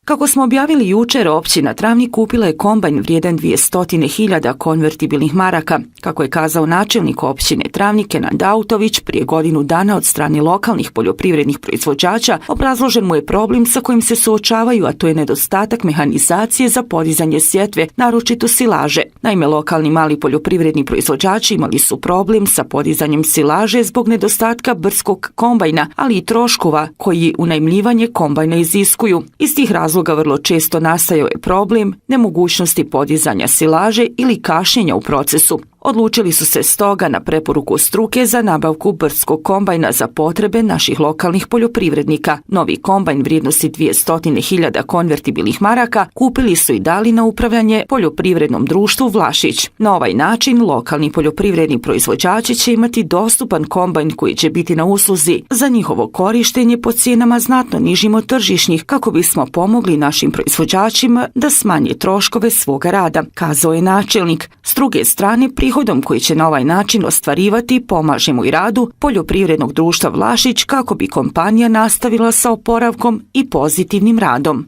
Kako smo objavili jučer, općina Travnik kupila je kombajn vrijedan 200.000 konvertibilnih maraka. Kako je kazao načelnik općine Travnik Kenan Dautović, prije godinu dana od strane lokalnih poljoprivrednih proizvođača obrazložen mu je problem sa kojim se suočavaju, a to je nedostatak mehanizacije za podizanje sjetve, naročito silaže. Naime, lokalni mali poljoprivredni proizvođači imali su problem sa podizanjem silaže zbog nedostatka brdskog kombajna, ali i troškova koji unajmljivanje kombajna iziskuju. Iz tih razloga vrlo često nastajao je problem nemogućnosti podizanja silaže ili kašnjenja u procesu. Odlučili su se stoga na preporuku struke za nabavku brdskog kombajna za potrebe naših lokalnih poljoprivrednika. Novi kombajn vrijednosti 200.000 konvertibilnih maraka kupili su i dali na upravljanje poljoprivrednom društvu Vlašić. Na ovaj način lokalni poljoprivredni proizvođači će imati dostupan kombajn koji će biti na usluzi za njihovo korištenje po cijenama znatno nižim od tržišnih, kako bismo pomogli našim proizvođačima da smanje troškove svoga rada, kazao je načelnik. S druge strane, prihodom koji će na ovaj način ostvarivati pomažemo i radu poljoprivrednog društva Vlašić kako bi kompanija nastavila sa oporavkom i pozitivnim radom.